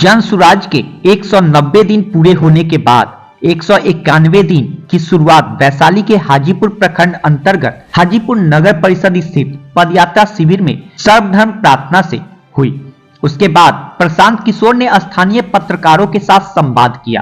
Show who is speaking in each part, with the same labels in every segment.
Speaker 1: जन सुराज के 190 दिन पूरे होने के बाद 191 दिन की शुरुआत वैशाली के हाजीपुर प्रखंड अंतर्गत हाजीपुर नगर परिषद स्थित पदयात्रा शिविर में सर्वधर्म प्रार्थना से हुई। उसके बाद प्रशांत किशोर ने स्थानीय पत्रकारों के साथ संवाद किया।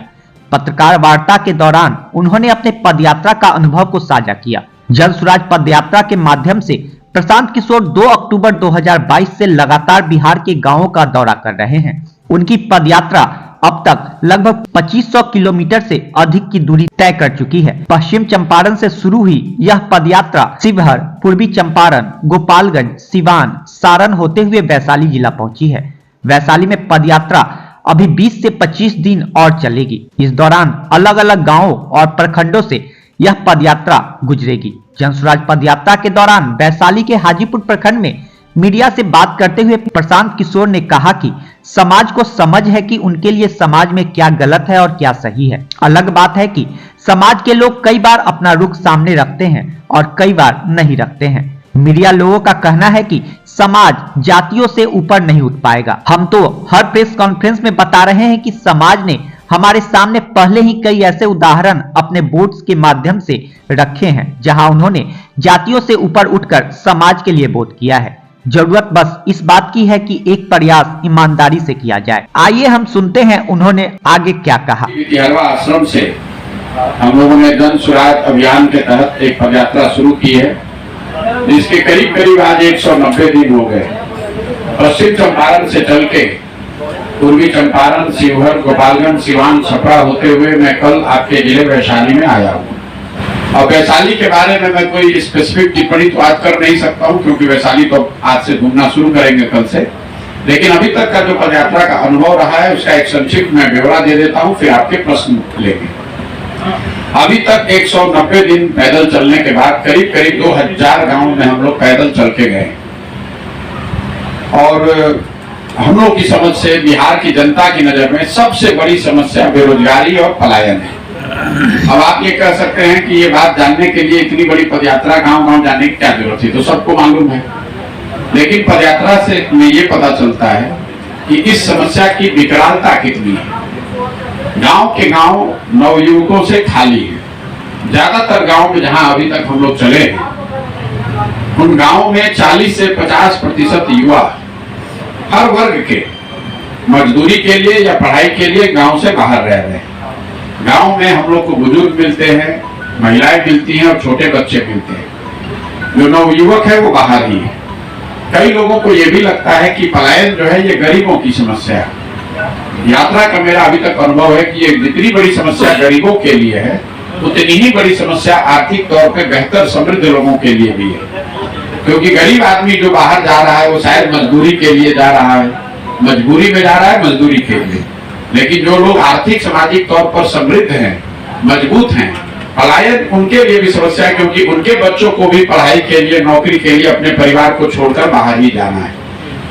Speaker 1: पत्रकार वार्ता के दौरान उन्होंने अपने पदयात्रा का अनुभव को साझा किया। जन सुराज पदयात्रा के माध्यम से प्रशांत किशोर 2 अक्टूबर 2022 से लगातार बिहार के गांवों का दौरा कर रहे हैं। उनकी पदयात्रा अब तक लगभग 2500 किलोमीटर से अधिक की दूरी तय कर चुकी है। पश्चिम चंपारण से शुरू हुई यह पदयात्रा शिवहर, पूर्वी चंपारण, गोपालगंज, सिवान, सारण होते हुए वैशाली जिला पहुंची है। वैशाली में पदयात्रा अभी 20 से 25 दिन और चलेगी। इस दौरान अलग अलग गांवों और प्रखंडों से यह पदयात्रा गुजरेगी। जनसुराज पदयात्रा के दौरान वैशाली के हाजीपुर प्रखंड में मीडिया से बात करते हुए प्रशांत किशोर ने कहा कि समाज को समझ है कि उनके लिए समाज में क्या गलत है और क्या सही है। अलग बात है कि समाज के लोग कई बार अपना रुख सामने रखते हैं और कई बार नहीं रखते हैं। मीडिया लोगों का कहना है कि समाज जातियों से ऊपर नहीं उठ पाएगा। हम तो हर प्रेस कॉन्फ्रेंस में बता रहे हैं कि समाज ने हमारे सामने पहले ही कई ऐसे उदाहरण अपने वोट्स के माध्यम से रखे हैं जहां उन्होंने जातियों से ऊपर उठकर समाज के लिए वोट किया है। जरूरत बस इस बात की है कि एक प्रयास ईमानदारी से किया जाए। आइए हम सुनते हैं उन्होंने आगे क्या कहा।
Speaker 2: आश्रम से हम लोगों ने जन सुराज अभियान के तहत एक पदयात्रा शुरू की है, जिसके करीब करीब आज 190 दिन हो गए। पश्चिम चंपारण से चल के पूर्वी चंपारण, शिवहर, गोपालगंज, सिवान, छपरा होते हुए मैं कल आपके जिले वैशाली में आया हूँ। और वैशाली के बारे में मैं कोई स्पेसिफिक टिप्पणी तो आज कर नहीं सकता हूँ, क्योंकि वैशाली तो आज से घूमना शुरू करेंगे कल से। लेकिन अभी तक का जो पदयात्रा का अनुभव रहा है उसका एक संक्षिप्त मैं ब्यौरा दे देता हूँ, फिर आपके प्रश्न लेंगे। अभी तक 190 दिन पैदल चलने के बाद करीब करीब 2000 गाँव में हम लोग पैदल चल के गए। और हम लोग की समझ से बिहार की जनता की नजर में सबसे बड़ी समस्या बेरोजगारी और पलायन है। अब आप ये कह सकते हैं कि ये बात जानने के लिए इतनी बड़ी पदयात्रा गांव गांव जाने की क्या जरूरत थी, तो सबको मालूम है। लेकिन पदयात्रा से में ये पता चलता है कि इस समस्या की विकरालता कितनी है। गांव के गांव नवयुवकों से खाली है। ज्यादातर गांव में जहां अभी तक हम लोग चले हैं उन गांवों में 40 से 50% युवा हर वर्ग के मजदूरी के लिए या पढ़ाई के लिए गांव से बाहर रह रहे हैं। गांव में हम लोग को बुजुर्ग मिलते हैं, महिलाएं मिलती हैं और छोटे बच्चे मिलते हैं। जो नवयुवक है वो बाहर ही है। कई लोगों को ये भी लगता है कि पलायन जो है ये गरीबों की समस्या है। यात्रा का मेरा अभी तक अनुभव है कि ये जितनी बड़ी समस्या गरीबों के लिए है उतनी ही बड़ी समस्या आर्थिक तौर पर बेहतर समृद्ध लोगों के लिए भी है। क्योंकि गरीब आदमी जो बाहर जा रहा है वो शायद मजदूरी के लिए जा रहा है, मजबूरी में जा रहा है, मजदूरी के लिए। लेकिन जो लोग आर्थिक सामाजिक तौर पर समृद्ध हैं, मजबूत हैं, पलायन उनके लिए भी समस्या है, क्योंकि उनके बच्चों को भी पढ़ाई के लिए, नौकरी के लिए अपने परिवार को छोड़कर बाहर ही जाना है।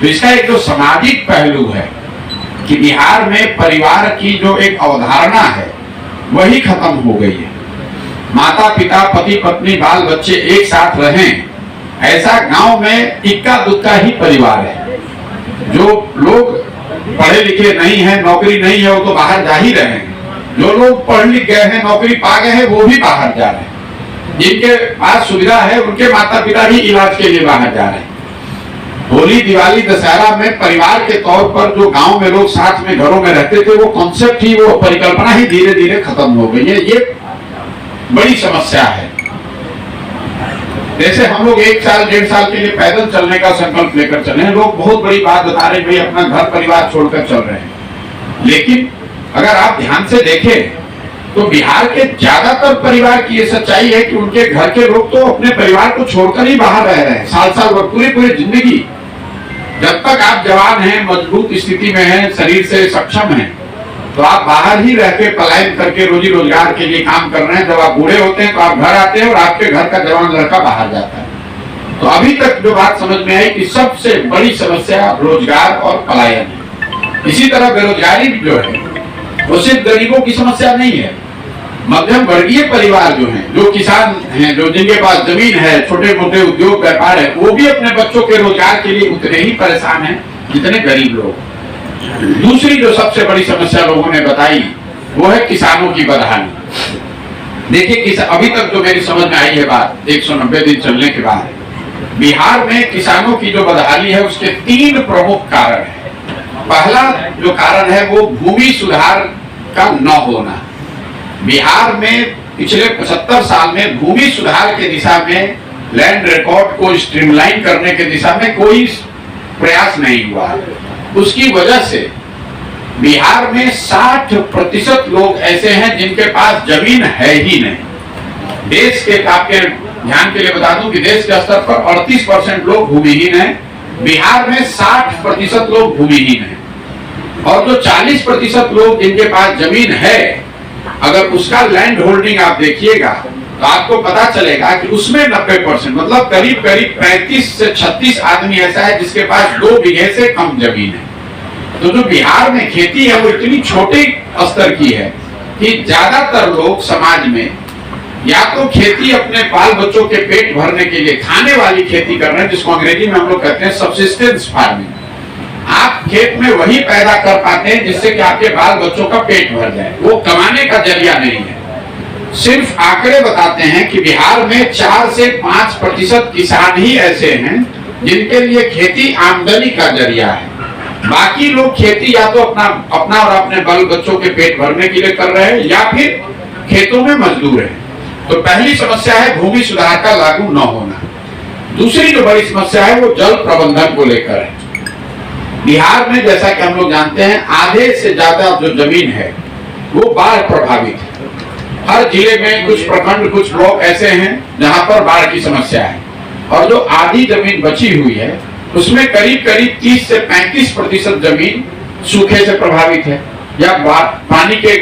Speaker 2: तो इसका एक जो सामाजिक पहलू है कि बिहार में परिवार की जो एक अवधारणा है वही खत्म हो गई है। माता पिता, पति पत्नी, बाल बच्चे एक साथ रहें, ऐसा गांव में इक्का दुक्का ही परिवार है। जो लोग पढ़े लिखे नहीं है, नौकरी नहीं है, वो तो बाहर जा ही रहे हैं। जो लोग पढ़ लिख गए हैं, नौकरी पा गए हैं, वो भी बाहर जा रहे हैं। जिनके पास सुविधा है उनके माता पिता भी इलाज के लिए बाहर जा रहे हैं। होली, दिवाली, दशहरा में परिवार के तौर पर जो गांव में लोग साथ में घरों में रहते थे, वो कॉन्सेप्ट ही, वो परिकल्पना ही धीरे धीरे खत्म हो गई है। ये बड़ी समस्या है। जैसे हम लोग 1 साल 1.5 साल के लिए पैदल चलने का संकल्प लेकर चले हैं, लोग बहुत बड़ी बात बता रहे हैं, भाई अपना घर परिवार छोड़कर चल रहे हैं। लेकिन अगर आप ध्यान से देखें तो बिहार के ज्यादातर परिवार की ये सच्चाई है कि उनके घर के लोग तो अपने परिवार को छोड़कर ही बाहर रह रहे हैं साल साल भर, पूरी जिंदगी। जब तक आप जवान हैं, मजबूत स्थिति में हैं, शरीर से सक्षम हैं, तो आप बाहर ही रह के पलायन करके रोजी रोजगार के लिए काम कर रहे हैं। जब आप बूढ़े होते हैं तो आप घर आते हैं और आपके घर का जवान लड़का बाहर जाता है। तो अभी तक जो बात समझ में आई कि सबसे बड़ी समस्या रोजगार और पलायन है। इसी तरह बेरोजगारी भी जो है वो सिर्फ गरीबों की समस्या नहीं है। मध्यम वर्गीय परिवार जो हैं, जो किसान हैं, जो जिनके पास जमीन है, छोटे मोटे उद्योग व्यापार है, वो भी अपने बच्चों के रोजगार के लिए उतने ही परेशान हैं जितने गरीब लोग। दूसरी जो सबसे बड़ी समस्या लोगों ने बताई वो है किसानों की बदहाली। देखिए अभी तक जो मेरी समझ में आई है बात 190 दिन चलने के बाद, बिहार में किसानों की जो बदहाली है उसके 3 प्रमुख कारण है। पहला जो कारण है वो भूमि सुधार का न होना। बिहार में पिछले 75 साल में भूमि सुधार के दिशा में, लैंड रिकॉर्ड को स्ट्रीमलाइन करने के दिशा में कोई प्रयास नहीं हुआ। उसकी वजह से बिहार में 60% लोग ऐसे हैं जिनके पास जमीन है ही नहीं। देश के आपके ध्यान के लिए बता दूं कि देश के स्तर पर 38% लोग भूमिहीन हैं, बिहार में 60% लोग भूमिहीन हैं। और जो 40% लोग जिनके पास जमीन है, अगर उसका लैंड होल्डिंग आप देखिएगा तो आपको पता चलेगा कि उसमें 90% मतलब करीब करीब 35 से 36 आदमी ऐसा है जिसके पास 2 बीघे से कम जमीन है। तो जो बिहार में खेती है वो इतनी छोटे स्तर की है कि ज्यादातर लोग समाज में या तो खेती अपने बाल बच्चों के पेट भरने के लिए खाने वाली खेती कर रहे हैं, जिसको अंग्रेजी में हम लोग कहते हैं सब्सिस्टेंस फार्मिंग। आप खेत में वही पैदा कर पाते हैं जिससे कि आपके बाल बच्चों का पेट भर जाए, वो कमाने का जरिया नहीं है। सिर्फ आंकड़े बताते हैं कि बिहार में 4 से 5% किसान ही ऐसे हैं जिनके लिए खेती आमदनी का जरिया है। बाकी लोग खेती या तो अपना और अपने बाल बच्चों के पेट भरने के लिए कर रहे हैं या फिर खेतों में मजदूर हैं। तो पहली समस्या है भूमि सुधार का लागू न होना। दूसरी जो बड़ी समस्या है वो जल प्रबंधन को लेकर है। बिहार में जैसा कि हम लोग जानते हैं आधे से ज्यादा जो जमीन है वो बाढ़ प्रभावित है। हर जिले में कुछ प्रखंड, कुछ ब्लॉक ऐसे हैं जहां पर बाढ़ की समस्या है, और जो आधी जमीन बची हुई है उसमें करीब करीब 30 से 35% जमीन सूखे से प्रभावित है या पानी के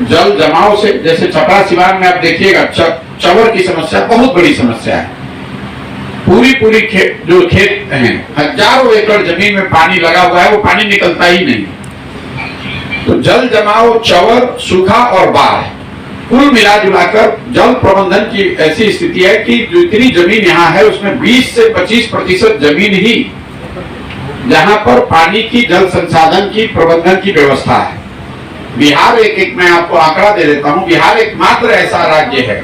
Speaker 2: जल जमाव से। जैसे छपरा सिवान में आप देखिएगा चवर की समस्या बहुत बड़ी समस्या है। पूरी जो खेत हैं, हजारों एकड़ जमीन में पानी लगा हुआ है, वो पानी निकलता ही नहीं। तो जल जमाव, चवर, सूखा और बाढ़, कुल मिला जुलाकर जल प्रबंधन की ऐसी स्थिति है कि जो इतनी जमीन यहाँ है उसमें 20 से 25% जमीन ही जहां पर पानी की, जल संसाधन की, प्रबंधन की व्यवस्था है। बिहार एक मैं आपको आंकड़ा दे देता हूं, बिहार एकमात्र ऐसा राज्य है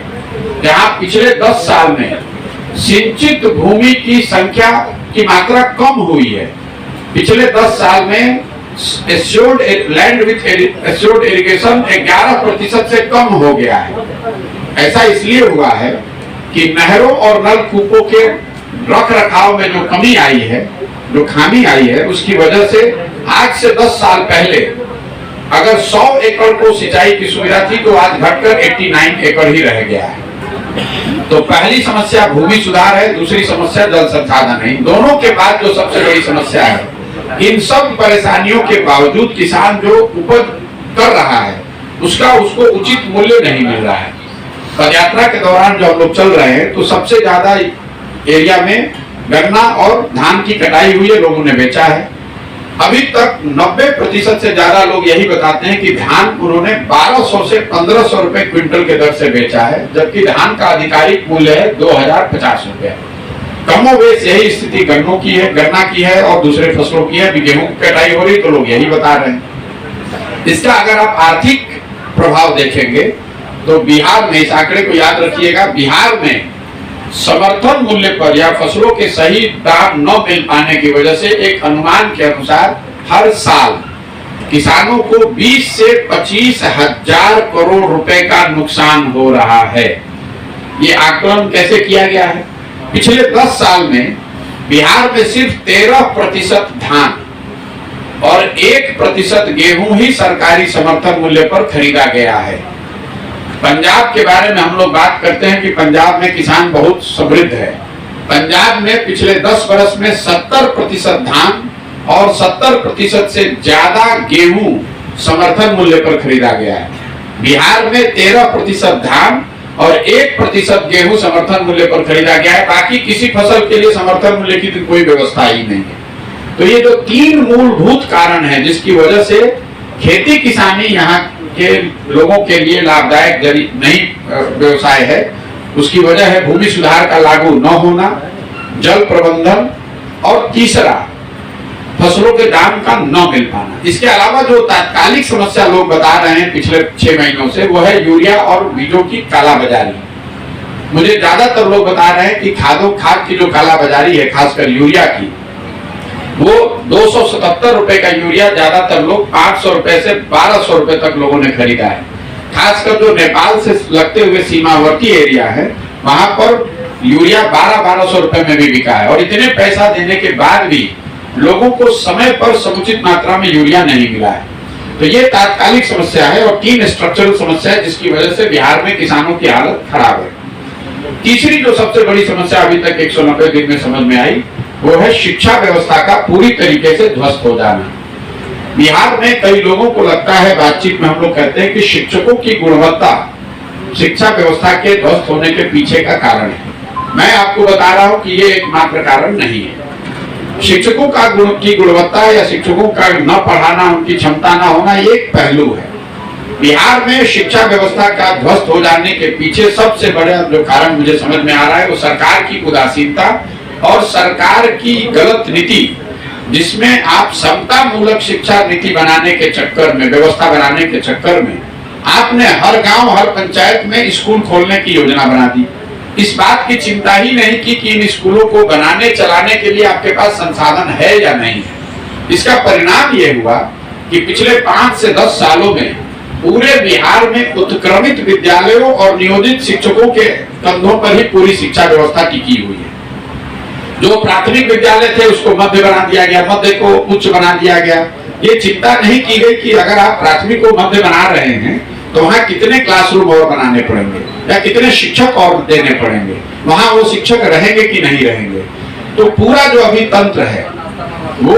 Speaker 2: जहां पिछले 10 साल में सिंचित भूमि की संख्या की मात्रा कम हुई है। पिछले 10 साल में लैंड विथ एश्योर्ड इरिगेशन 11% से कम हो गया है। ऐसा इसलिए हुआ है कि नहरों और नलकूपों के रख रखाव में जो कमी आई है, जो खामी आई है, उसकी वजह से आज से 10 साल पहले अगर 100 एकड़ को सिंचाई की सुविधा थी तो आज घटकर 89 एकड़ ही रह गया है। तो पहली समस्या भूमि सुधार है, दूसरी समस्या जल संसाधन है। दोनों के बाद जो सबसे बड़ी समस्या है, इन सब परेशानियों के बावजूद किसान जो उपज कर रहा है उसको उचित मूल्य नहीं मिल रहा है। पदयात्रा के दौरान जो हम लोग चल रहे हैं तो सबसे ज्यादा एरिया में गन्ना और धान की कटाई हुई है, लोगों ने बेचा है। अभी तक 90% से ज्यादा लोग यही बताते हैं कि धान उन्होंने 1200 से 1500 रुपए क्विंटल के दर से बेचा है, जबकि धान का आधिकारिक मूल्य है 2050 रुपए। कमोबेश यही स्थिति गन्नों की है, गन्ना की है और दूसरे फसलों की है। गेहूं की कटाई हो रही तो लोग यही बता रहे हैं। इसका अगर आप आर्थिक प्रभाव देखेंगे तो बिहार में, इस आंकड़े को याद रखिएगा, बिहार में समर्थन मूल्य पर या फसलों के सही दाम न मिल पाने की वजह से एक अनुमान के अनुसार हर साल किसानों को 20 से 25 हजार करोड़ रुपए का नुकसान हो रहा है। ये आकलन कैसे किया गया है? पिछले 10 साल में बिहार में सिर्फ 13% धान और 1% गेहूं ही सरकारी समर्थन मूल्य पर खरीदा गया है। पंजाब के बारे में हम लोग बात करते हैं कि पंजाब में किसान बहुत समृद्ध है। पंजाब में पिछले 10 वर्ष में 70% धान और 70% से ज्यादा गेहूं समर्थन मूल्य पर खरीदा गया है। बिहार में 13% धान और 1% गेहूं समर्थन मूल्य पर खरीदा गया है। बाकी किसी फसल के लिए समर्थन मूल्य की तो कोई व्यवस्था ही नहीं है। तो ये जो 3 मूलभूत कारण है जिसकी वजह से खेती किसानी यहाँ के लोगों के लिए लाभदायक नहीं व्यवसाय है, उसकी वजह है भूमि सुधार का लागू न होना, जल प्रबंधन और तीसरा फसलों के दाम का न मिल पाना। इसके अलावा जो तात्कालिक समस्या लोग बता रहे हैं पिछले 6 महीनों से, वो है यूरिया और बीजों की कालाबाजारी। मुझे ज्यादातर लोग बता रहे हैं कि खाद की जो कालाबाजारी है, खासकर यूरिया की, वो 277 रुपए का यूरिया ज्यादातर लोग 500 रुपए से 1200 रुपए तक लोगों ने खरीदा है। खासकर जो नेपाल से लगते हुए सीमावर्ती एरिया है, वहां पर यूरिया 1200 रुपए में भी बिका है। और इतने पैसा देने के बाद भी लोगों को समय पर समुचित मात्रा में यूरिया नहीं मिला है। तो ये तात्कालिक समस्या है और 3 स्ट्रक्चरल समस्या है जिसकी वजह से बिहार में किसानों की हालत खराब है। तीसरी जो सबसे बड़ी समस्या अभी तक 190 दिन में समझ में आई, वो है शिक्षा व्यवस्था का पूरी तरीके से ध्वस्त हो जाना। बिहार में कई लोगों को लगता है, बातचीत में हम लोग कहते हैं कि शिक्षकों की गुणवत्ता शिक्षा व्यवस्था के ध्वस्त होने के पीछे का कारण है। मैं आपको बता रहा हूं कि ये एकमात्र कारण नहीं है। शिक्षकों की गुणवत्ता या शिक्षकों का न पढ़ाना, उनकी क्षमता न होना, ये एक पहलू है। बिहार में शिक्षा व्यवस्था का ध्वस्त हो जाने के पीछे सबसे बड़ा जो कारण मुझे समझ में आ रहा है, वो सरकार की उदासीनता और सरकार की गलत नीति, जिसमें आप समता मूलक शिक्षा नीति बनाने के चक्कर में, व्यवस्था बनाने के चक्कर में, आपने हर गांव, हर पंचायत में स्कूल खोलने की योजना बना दी। इस बात की चिंता ही नहीं की कि इन स्कूलों को बनाने चलाने के लिए आपके पास संसाधन है या नहीं है। इसका परिणाम यह हुआ कि पिछले 5 से 10 सालों में पूरे बिहार में उत्क्रमित विद्यालयों और नियोजित शिक्षकों के कंधों पर ही पूरी शिक्षा व्यवस्था टिकी हुई है। जो प्राथमिक विद्यालय थे उसको मध्य बना दिया गया, मध्य को उच्च बना दिया गया। ये चिंता नहीं की गई कि अगर आप प्राथमिक को मध्य बना रहे हैं तो वहां कितने क्लासरूम और बनाने पड़ेंगे या कितने शिक्षक और देने पड़ेंगे, वहां वो शिक्षक रहेंगे कि नहीं रहेंगे। तो पूरा जो अभी तंत्र है वो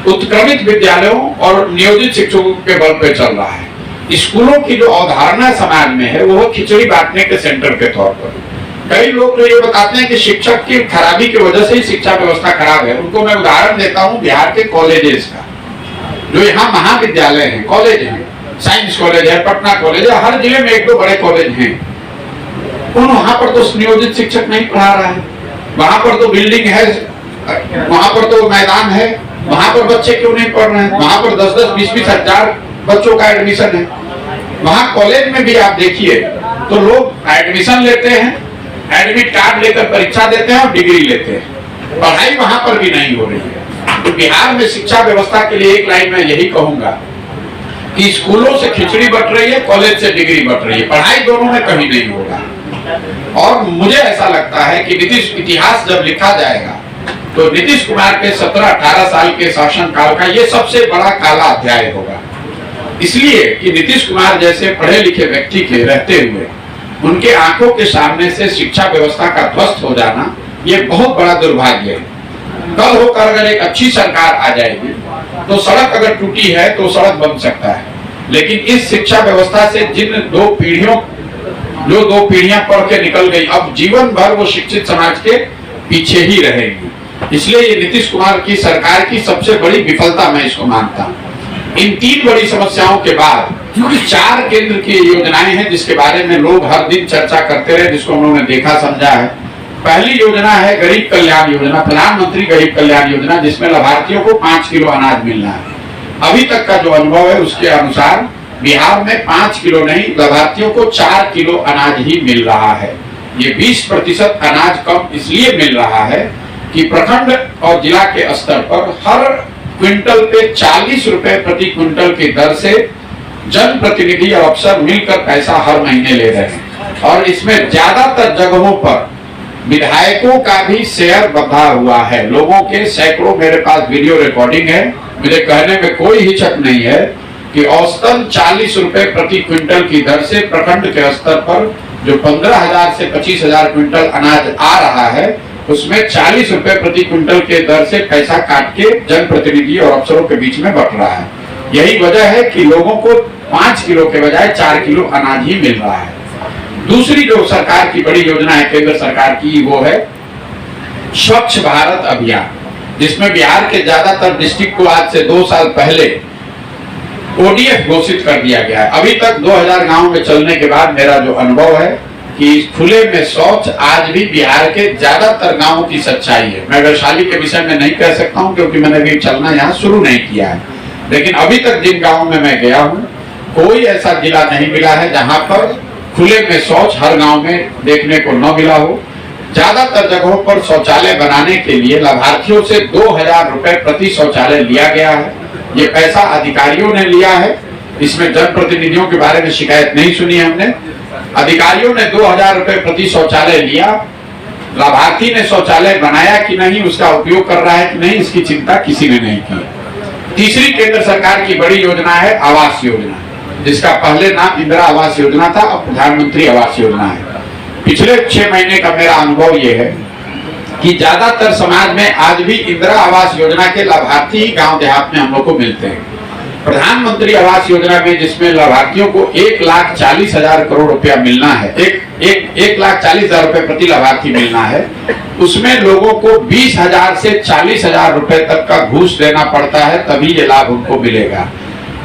Speaker 2: उत्क्रमित विद्यालयों और नियोजित शिक्षकों के बल पे चल रहा है। स्कूलों की जो अवधारणा समाज में है वो खिचड़ी बांटने के सेंटर के तौर पर। कई लोग तो ये बताते हैं कि शिक्षक की खराबी की वजह से ही शिक्षा व्यवस्था खराब है। उनको मैं उदाहरण देता हूँ बिहार के कॉलेजेस का। जो यहाँ महाविद्यालय है, कॉलेज है, साइंस कॉलेज है, पटना कॉलेज है, हर जिले में 1-2 बड़े कॉलेज हैं। वहां पर तो नियोजित शिक्षक नहीं पढ़ा रहा है। वहां पर तो बिल्डिंग है, वहां पर तो मैदान है, वहां पर बच्चे क्यों नहीं पढ़ रहे हैं? वहां पर 10-10, 20-20 हजार बच्चों का एडमिशन है। वहां कॉलेज में भी आप देखिए तो लोग एडमिशन लेते हैं, एडमिट कार्ड लेकर परीक्षा देते हैं और डिग्री लेते हैं। पढ़ाई वहां पर भी नहीं हो रही है। तो बिहार में शिक्षा व्यवस्था के लिए एक लाइन में यही कहूंगा कि स्कूलों से खिचड़ी बट रही है, कॉलेज से डिग्री बट रही है, पढ़ाई दोनों में कहीं नहीं होगा। और मुझे ऐसा लगता है कि नीतीश इतिहास जब लिखा जाएगा तो नीतीश कुमार के 17-18 साल के शासनकाल का ये सबसे बड़ा काला अध्याय होगा। इसलिए कि नीतीश कुमार जैसे पढ़े लिखे व्यक्ति के रहते हुए उनके आंखों के सामने से शिक्षा व्यवस्था का ध्वस्त हो जाना ये बहुत बड़ा दुर्भाग्य है। कल होकर अगर एक अच्छी सरकार आ जाएगी तो सड़क अगर टूटी है तो सड़क बन सकता है, लेकिन इस शिक्षा व्यवस्था से जिन 2 पीढ़ियां पढ़ के निकल गई, अब जीवन भर वो शिक्षित समाज के पीछे ही रहेंगी। इसलिए ये नीतीश कुमार की सरकार की सबसे बड़ी विफलता मैं इसको मानता हूँ। इन 3 बड़ी समस्याओं के बाद 4 केंद्र की योजनाएं हैं जिसके बारे में लोग हर दिन चर्चा करते रहे, जिसको हम लोगों ने देखा समझा है। पहली योजना है गरीब कल्याण योजना, प्रधानमंत्री गरीब कल्याण योजना, जिसमें लाभार्थियों को 5 किलो अनाज मिलना है। अभी तक का जो अनुभव है उसके अनुसार बिहार में 5 किलो नहीं, लाभार्थियों को 4 किलो अनाज ही मिल रहा है। ये 20% अनाज कम इसलिए मिल रहा है कि प्रखंड और जिला के स्तर पर हर क्विंटल पे 40 रुपए प्रति क्विंटल की दर से जनप्रतिनिधि और अफसर मिलकर पैसा हर महीने ले रहे हैं। और इसमें ज्यादातर जगहों पर विधायकों का भी शेयर बढ़ा हुआ है। लोगों के सैकड़ों, मेरे पास वीडियो रिकॉर्डिंग है, मुझे कहने में कोई हिचक नहीं है कि औसतन 40 रुपए प्रति क्विंटल की दर से प्रखंड के स्तर पर जो 15,000 से 25,000 क्विंटल अनाज आ रहा है उसमें 40 रुपए प्रति क्विंटल के दर से पैसा काट के जनप्रतिनिधि और अफसरों के बीच में बंट रहा है। यही वजह है कि लोगों को 5 किलो के बजाय 4 किलो अनाज ही मिल रहा है। दूसरी जो सरकार की बड़ी योजना है केंद्र सरकार की, वो है स्वच्छ भारत अभियान, जिसमें बिहार के ज्यादातर डिस्ट्रिक्ट को आज से 2 साल पहले ODF घोषित कर दिया गया है। अभी तक 2000 गांव में चलने के बाद मेरा जो अनुभव है कि खुले में शौच आज भी बिहार के ज्यादातर गांवों की सच्चाई है। मैं वैशाली के विषय में नहीं कह सकता हूं क्योंकि मैंने अभी चलना यहाँ शुरू नहीं किया है, लेकिन अभी तक जिन गांवों में मैं गया हूं कोई ऐसा जिला नहीं मिला है जहां पर खुले में शौच हर गांव में देखने को न मिला हो। ज्यादातर जगहों पर शौचालय बनाने के लिए लाभार्थियों से 2000 रुपए प्रति शौचालय लिया गया है। ये पैसा अधिकारियों ने लिया है, इसमें जनप्रतिनिधियों के बारे में शिकायत नहीं सुनी हमने। अधिकारियों ने 2000 रुपए प्रति शौचालय लिया, लाभार्थी ने शौचालय बनाया कि नहीं, उसका उपयोग कर रहा है कि नहीं, इसकी चिंता किसी ने नहीं की। तीसरी केंद्र सरकार की बड़ी योजना है आवास योजना, जिसका पहले नाम इंदिरा आवास योजना था, अब प्रधानमंत्री आवास योजना है। पिछले 6 महीने का मेरा अनुभव यह है कि ज्यादातर समाज में आज भी इंदिरा आवास योजना के लाभार्थी ही गांव देहात में हम लोग को मिलते हैं। प्रधानमंत्री आवास योजना में जिसमें लाभार्थियों को 1,40,000 करोड़ रुपया मिलना है, 1,40,000 रुपए प्रति लाभार्थी मिलना है, उसमें लोगों को 20,000 से 40,000 रुपए तक का घूस देना पड़ता है, तभी ये लाभ उनको मिलेगा।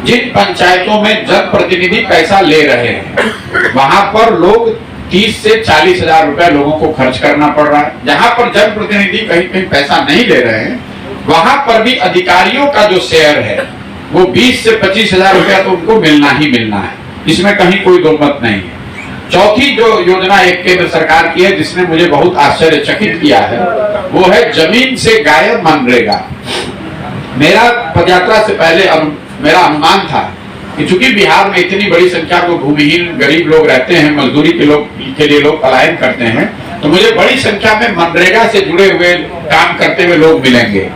Speaker 2: जिन पंचायतों में जनप्रतिनिधि पैसा ले रहे हैं वहां पर लोग 30 से 40,000 रुपए लोगों को खर्च करना पड़ रहा है। जहां पर जनप्रतिनिधि कहीं कहीं पैसा नहीं ले रहे हैं वहां पर भी अधिकारियों का जो शेयर है वो 20 से 25,000 रुपया तो उनको मिलना ही मिलना है, इसमें कहीं कोई दो मत नहीं है। चौथी जो योजना एक केंद्र सरकार की है जिसने मुझे बहुत आश्चर्यचकित किया है वो है जमीन से गायब मनरेगा। मेरा पदयात्रा से पहले मेरा अनुमान था कि चूंकि बिहार में इतनी बड़ी संख्या में भूमिहीन गरीब लोग रहते हैं, मजदूरी के लिए लोग पलायन करते हैं, तो मुझे बड़ी संख्या में मनरेगा से जुड़े हुए काम करते हुए लोग मिलेंगे।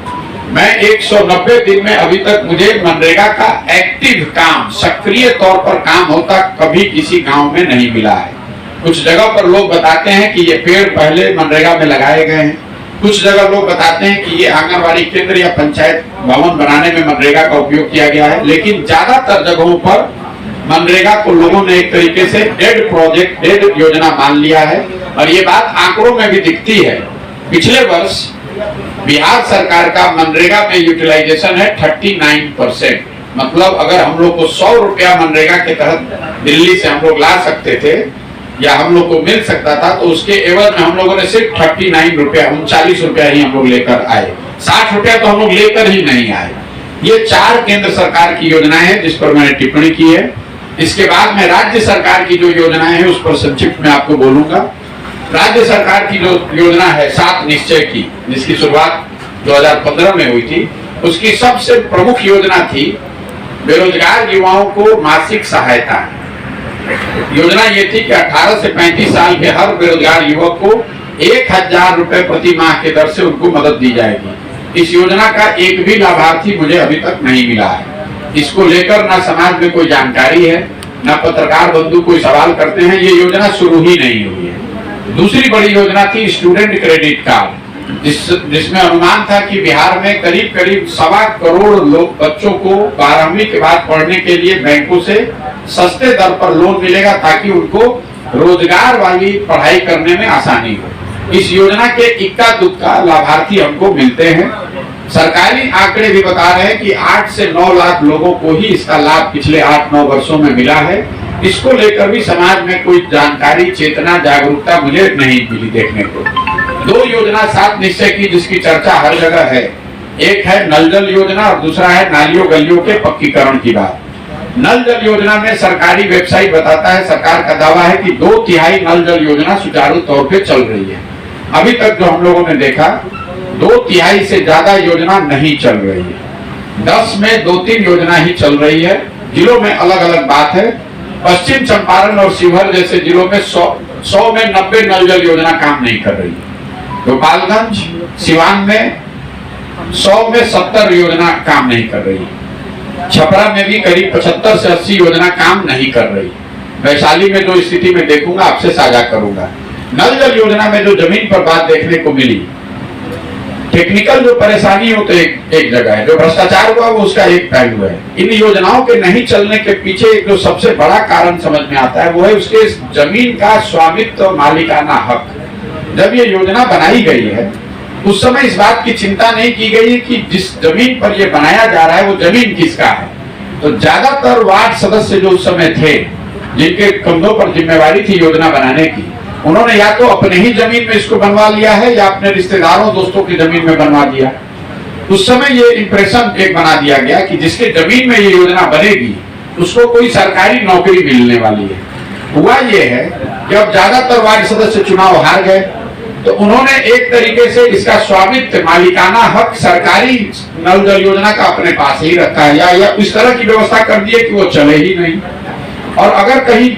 Speaker 2: मैं 190 दिन में अभी तक मुझे मनरेगा का एक्टिव काम, सक्रिय तौर पर काम होता कभी किसी गांव में नहीं मिला है। कुछ जगह पर लोग बताते हैं कि ये पेड़ पहले मनरेगा में लगाए गए हैं, कुछ जगह लोग बताते हैं कि ये आंगनबाड़ी केंद्र या पंचायत भवन बनाने में मनरेगा का उपयोग किया गया है, लेकिन ज्यादातर जगहों पर मनरेगा को लोगों ने एक तरीके से डेड प्रोजेक्ट, डेड योजना मान लिया है। और ये बात आंकड़ों में भी दिखती है। पिछले वर्ष बिहार सरकार का मनरेगा में यूटिलाइजेशन है 39%। मतलब अगर हम लोग को 100 रुपया मनरेगा के तहत दिल्ली से हम लोग ला सकते थे या हम लोग को मिल सकता था, तो उसके एवज में हम लोगों ने सिर्फ 39 रुपया, 39 रुपया ही हम लोग लेकर आए। 60 रुपया तो हम लोग लेकर ही नहीं आए। ये 4 केंद्र सरकार की योजनाएं हैं जिस पर मैंने टिप्पणी की है। इसके बाद में राज्य सरकार की जो योजनाएं हैं उस पर संक्षिप्त में आपको बोलूंगा। राज्य सरकार की जो योजना है 7 निश्चय की, जिसकी शुरुआत 2015 में हुई थी, उसकी सबसे प्रमुख योजना थी बेरोजगार युवाओं को मासिक सहायता। योजना ये थी कि 18 से 35 साल के हर बेरोजगार युवक को 1,000 रुपए प्रति माह के दर से उनको मदद दी जाएगी। इस योजना का एक भी लाभार्थी मुझे अभी तक नहीं मिला है। इसको लेकर ना समाज में कोई जानकारी है, ना पत्रकार बंधु कोई सवाल करते हैं। ये योजना शुरू ही नहीं हुई है। दूसरी बड़ी योजना थी स्टूडेंट क्रेडिट कार्ड, जिसमें अनुमान था कि बिहार में करीब 1.25 करोड़ लोग बच्चों को 12वीं के बाद पढ़ने के लिए बैंकों से सस्ते दर पर लोन मिलेगा ताकि उनको रोजगार वाली पढ़ाई करने में आसानी हो। इस योजना के इक्का दुक्का लाभार्थी हमको मिलते हैं। सरकारी आंकड़े भी बता रहे हैं कि 8 से 9 लाख लोगों को ही इसका लाभ पिछले 8-9 वर्षों में मिला है। इसको लेकर भी समाज में कोई जानकारी, चेतना, जागरूकता मुझे नहीं मिली देखने को। 2 योजना 7 निश्चय की जिसकी चर्चा हर जगह है, एक है नल जल योजना और दूसरा है नालियों गलियों के पक्कीकरण की बात। नल जल योजना में सरकारी वेबसाइट बताता है, सरकार का दावा है कि 2/3 नल जल योजना सुचारू तौर पे चल रही है। अभी तक जो हम लोगों ने देखा 2/3 से ज्यादा योजना नहीं चल रही है। 10 में 2-3 योजना ही चल रही है। जिलों में अलग अलग बात है। पश्चिम चंपारण और शिवहर जैसे जिलों में 100 में 90 नल जल योजना काम नहीं कर रही है। गोपालगंज, सिवान में 100 में 70 योजना काम नहीं कर रही है। छपरा में भी करीब 75 से 80 योजना काम नहीं कर रही। वैशाली में जो स्थिति में देखूंगा आपसे साझा करूंगा। नल जल योजना में जो जमीन पर बात देखने को मिली, टेक्निकल जो परेशानी हो तो एक जगह है, जो भ्रष्टाचार हुआ वो उसका एक पहलू है। इन योजनाओं के नहीं चलने के पीछे एक जो सबसे बड़ा कारण समझ में आता है वो है उसके जमीन का स्वामित्व, मालिकाना हक। जब ये योजना बनाई गई है उस समय इस बात की चिंता नहीं की गई कि जिस जमीन पर यह बनाया जा रहा है वो जमीन किसका है। तो ज्यादातर वार्ड सदस्य जो उस समय थे, जिनके कंधों पर जिम्मेवारी थी योजना बनाने की, उन्होंने या तो अपने ही जमीन में इसको बनवा लिया है या अपने रिश्तेदारों दोस्तों की जमीन में बनवा दिया। उस समय ये इंप्रेशन एक बना दिया गया कि जिसके जमीन में ये योजना बनेगी उसको कोई सरकारी नौकरी मिलने वाली है। हुआ ये है कि अब ज्यादातर वार्ड सदस्य चुनाव हार गए, तो उन्होंने एक तरीके से इसका स्वामित्व, मालिकाना हक सरकारी नल जल योजना का अपने पास ही रखा है, या इस तरह की व्यवस्था कर दी है कि वो चले ही नहीं। और अगर कहीं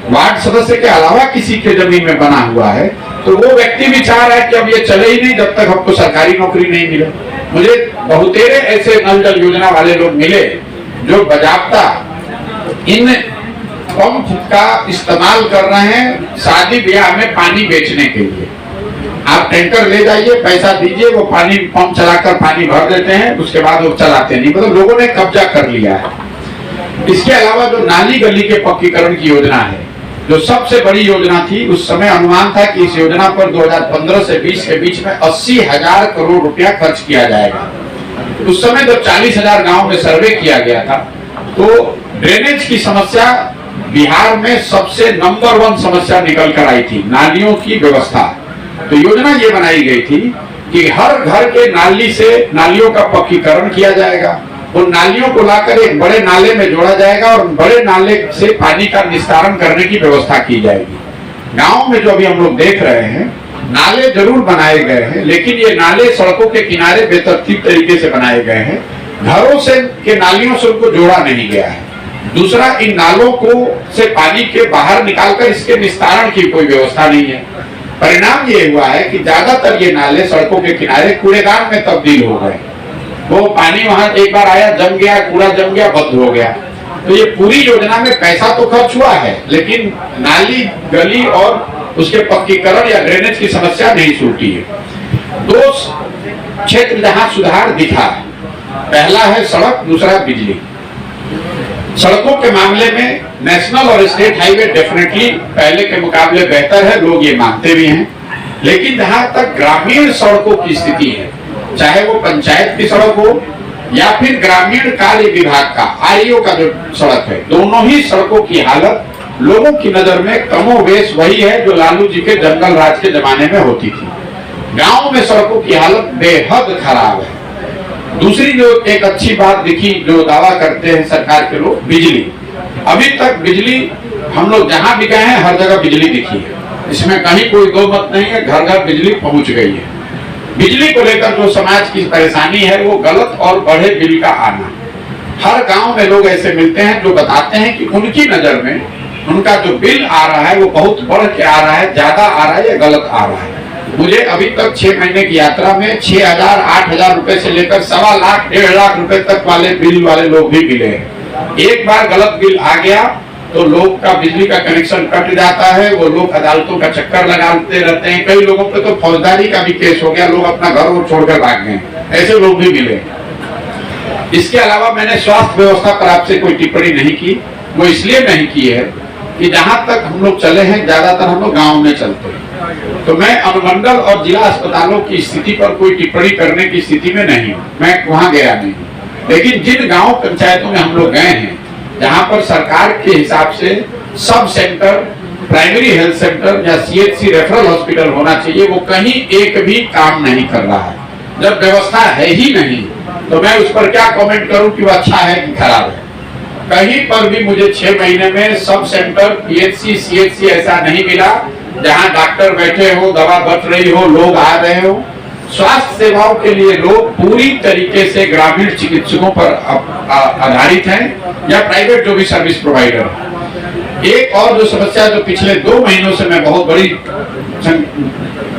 Speaker 2: वार्ड सदस्य के अलावा किसी के जमीन में बना हुआ है तो वो व्यक्ति भी चाह रहा है कि अब ये चले ही नहीं जब तक हमको सरकारी नौकरी नहीं मिले। मुझे बहुतेरे ऐसे नल जल योजना वाले लोग मिले जो बजाबता इन पंप का इस्तेमाल कर रहे हैं शादी ब्याह में पानी बेचने के लिए। आप टैंकर ले जाइए, पैसा दीजिए, वो पानी पंप चलाकर पानी भर देते हैं, उसके बाद वो चलाते नहीं, मतलब लोगों ने कब्जा कर लिया है। इसके अलावा जो नाली गली के पक्कीकरण की योजना है, जो सबसे बड़ी योजना थी, उस समय अनुमान था कि इस योजना पर 2015 से 20 के बीच में 80,000 करोड़ रुपया खर्च किया जाएगा। उस समय जब 40,000 गांव में सर्वे किया गया था तो ड्रेनेज की समस्या बिहार में सबसे नंबर 1 समस्या निकल कर आई थी, नालियों की व्यवस्था। तो योजना ये बनाई गई थी कि हर घर के नाली से नालियों का पक्कीकरण किया जाएगा, उन नालियों को लाकर एक बड़े नाले में जोड़ा जाएगा और बड़े नाले से पानी का निस्तारण करने की व्यवस्था की जाएगी। गांव में जो अभी हम लोग देख रहे हैं, नाले जरूर बनाए गए हैं, लेकिन ये नाले सड़कों के किनारे बेतरतीब तरीके से बनाए गए हैं, घरों से के नालियों से उनको जोड़ा नहीं गया है। दूसरा, इन नालों को से पानी के बाहर निकालकर इसके निस्तारण की कोई व्यवस्था नहीं है। परिणाम ये हुआ है कि ज्यादातर ये नाले सड़कों के किनारे कूड़ेदान में तब्दील हो गए। वो पानी वहां एक बार आया, जम गया, कूड़ा जम गया, बंद हो गया। तो ये पूरी योजना में पैसा तो खर्च हुआ है, लेकिन नाली गली और उसके पक्कीकरण या ड्रेनेज की समस्या नहीं छूटी है। 2 क्षेत्र जहां सुधार दिखा है, पहला है सड़क, दूसरा बिजली। सड़कों के मामले में नेशनल और स्टेट हाईवे डेफिनेटली पहले के मुकाबले बेहतर है, लोग ये मानते भी हैं। लेकिन जहां तक ग्रामीण सड़कों की स्थिति है, चाहे वो पंचायत की सड़क हो या फिर ग्रामीण कार्य विभाग का आरईओ का जो सड़क है, दोनों ही सड़कों की हालत लोगों की नजर में कमोबेश वही है जो लालू जी के जंगल राज के जमाने में होती थी। गांव में सड़कों की हालत बेहद खराब है। दूसरी जो एक अच्छी बात दिखी, जो दावा करते हैं सरकार के लोग, बिजली। अभी तक बिजली हम लोग जहां भी गए हैं हर जगह बिजली दिखी है, इसमें कहीं कोई दो मत नहीं है, घर घर बिजली पहुंच गई है। बिजली को लेकर जो समाज की परेशानी है वो गलत और बढ़े बिल का आना। हर गांव में लोग ऐसे मिलते हैं जो बताते हैं कि उनकी नजर में उनका जो बिल आ रहा है वो बहुत बढ़ के आ रहा है, ज्यादा आ रहा है या गलत आ रहा है। मुझे अभी तक 6 महीने की यात्रा में 6,000 8,000 रुपए से लेकर 1.25 लाख 1.5 लाख रुपए तक वाले बिल वाले लोग भी मिले हैं। एक बार गलत बिल आ गया तो लोग का बिजली का कनेक्शन कट जाता है, वो लोग अदालतों का चक्कर लगाते रहते हैं। कई लोगों पे तो फौजदारी का भी केस हो गया, लोग अपना घर छोड़कर भाग गए, ऐसे लोग भी मिले। इसके अलावा मैंने स्वास्थ्य व्यवस्था पर आपसे कोई टिप्पणी नहीं की। वो इसलिए नहीं की है कि जहां तक हम लोग चले हैं ज्यादातर हम लोग गाँव में चलते हैं, तो मैं अनुमंडल और जिला अस्पतालों की स्थिति पर कोई टिप्पणी करने की स्थिति में नहीं हूँ, मैं वहां गया नहीं। लेकिन जिन गांव पंचायतों में हम लोग गए हैं जहां पर सरकार के हिसाब से sub centre, primary health centre या सीएचसी रेफरल हॉस्पिटल होना चाहिए, वो कहीं एक भी काम नहीं कर रहा है। जब व्यवस्था है ही नहीं तो मैं उस पर क्या कमेंट करूं कि वो अच्छा है कि खराब है। कहीं पर भी मुझे 6 महीने में सब सेंटर, पीएचसी, सीएचसी ऐसा नहीं मिला जहां डॉक्टर बैठे हो, दवा बच रही हो, लोग आ रहे हो। स्वास्थ्य सेवाओं के लिए लोग पूरी तरीके से ग्रामीण चिकित्सकों पर आधारित हैं या प्राइवेट जो भी सर्विस प्रोवाइडर है। एक और जो समस्या जो पिछले 2 महीनों से मैं बहुत बड़ी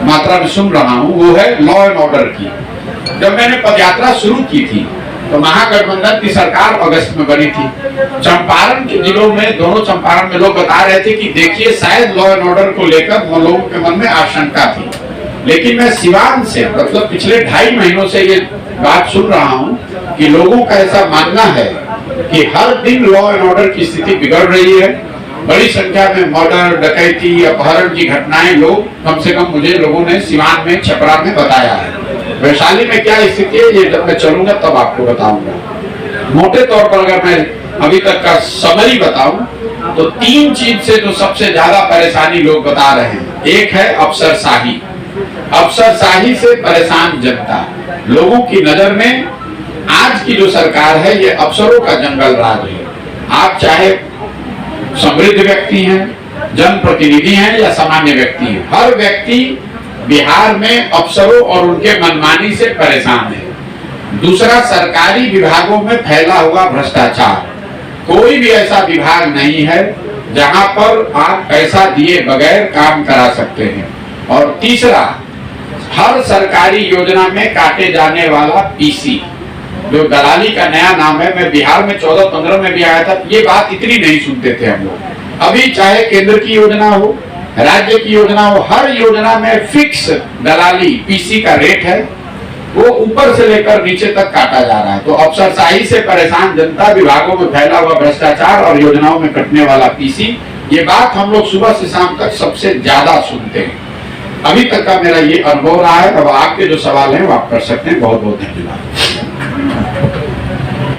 Speaker 2: मात्रा में सुन रहा हूं वो है लॉ एंड ऑर्डर की। जब मैंने पदयात्रा शुरू की थी तो महागठबंधन की सरकार अगस्त में बनी थी। चंपारण के जिलों में, दोनों चंपारण में लोग बता रहे थे कि देखिए शायद लॉ एंड ऑर्डर को लेकर लोगों के मन में आशंका थी। लेकिन मैं सिवान से मतलब पिछले 2.5 महीनों से ये बात सुन रहा हूँ कि लोगों का ऐसा मानना है कि हर दिन लॉ एंड ऑर्डर की स्थिति बिगड़ रही है। बड़ी संख्या में मर्डर, डकैती, अपहरण की घटनाएं लोग, कम से कम मुझे लोगों ने सिवान में, छपरा में बताया है। वैशाली में क्या स्थिति है ये जब मैं चलूंगा तब आपको बताऊंगा। मोटे तौर पर अगर मैं अभी तक का समरी बताऊं तो 3 चीज से जो सबसे ज्यादा परेशानी लोग बता रहे हैं एक है अफसरशाही। अफसरशाही से परेशान जनता, लोगों की नजर में आज की जो सरकार है ये अफसरों का जंगल राज है। आप चाहे समृद्ध व्यक्ति हैं, जनप्रतिनिधि हैं या सामान्य व्यक्ति हैं, हर व्यक्ति बिहार में अफसरों और उनके मनमानी से परेशान है। दूसरा, सरकारी विभागों में फैला हुआ भ्रष्टाचार। कोई भी ऐसा विभाग नहीं है जहां पर आप पैसा दिए बगैर काम करा सकते हैं। और तीसरा, हर सरकारी योजना में काटे जाने वाला पीसी, जो दलाली का नया नाम है। मैं बिहार में 14-15 में भी आया था, ये बात इतनी नहीं सुनते थे हम लोग। अभी चाहे केंद्र की योजना हो, राज्य की योजना हो, हर योजना में फिक्स दलाली पीसी का रेट है, वो ऊपर से लेकर नीचे तक काटा जा रहा है। तो अफसरशाही से परेशान जनता, विभागों में फैला हुआ भ्रष्टाचार और योजनाओं में कटने वाला पीसी, ये बात हम लोग सुबह से शाम तक सबसे ज्यादा सुनते हैं। अभी तक का मेरा ये अनुभव रहा है। अब आपके जो सवाल हैं वो आप कर सकते हैं। बहुत बहुत धन्यवाद।